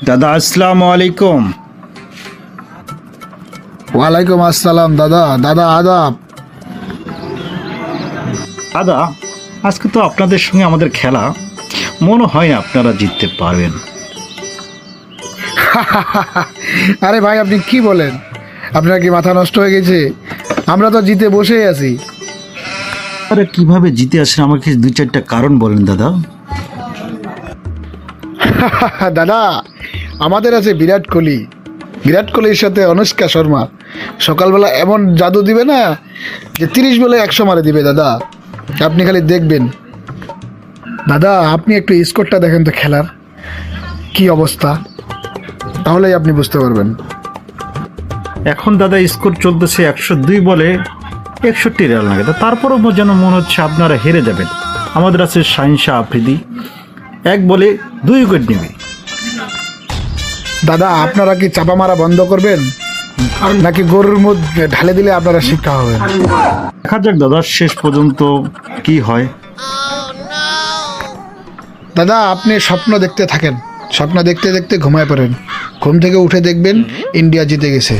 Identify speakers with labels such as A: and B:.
A: দাদা আসসালামু আলাইকুম।
B: ওয়ালাইকুম আসসালাম দাদা। দাদা আদাব।
A: দাদা আজকে তো আপনাদের সঙ্গে আমাদের খেলা, মনে হয় না আপনারা জিততে পারবেন।
B: আরে ভাই, আপনি কি বলেন? আপনার কি মাথা নষ্ট হয়ে গেছে? আমরা তো জিতে বসেই আছি।
A: আরে কিভাবে জিতে আসেন, আমাকে দুই চারটা কারণ বলেন দাদা।
B: দাদা, আমাদের আছে বিরাট কোহলি। বিরাট কোহলির সাথে অনুষ্কা শর্মা সকালবেলা এমন জাদু দিবে না যে 30 বলে 100 মারে দিবে দাদা। আপনি খালি দেখবেন। দাদা, আপনি একটু স্কোরটা দেখেন তো খেলার কি অবস্থা, তাহলেই আপনি বুঝতে পারবেন।
A: এখন দাদা স্কোর চলতেছে 102 বলে 61 রান লাগে, তারপরও যেন মনে হচ্ছে আপনারা হেরে যাবেন। আমাদের আছে শাহিন শাহ আফ্রিদি, 1 বলে 2 উইকেট নেবে।
B: দাদা, আপনারা কি চাপা মারা বন্ধ করবেন নাকি গরুর মধ্যে ঢালে দিলে আপনারা শিক্ষা হবেন?
A: দেখা যাক দাদা শেষ পর্যন্ত কি হয়।
B: দাদা, আপনি স্বপ্ন দেখতে থাকেন, স্বপ্ন দেখতে দেখতে ঘুমায় পড়েন। ঘুম থেকে উঠে দেখবেন ইন্ডিয়া জিতে গেছে।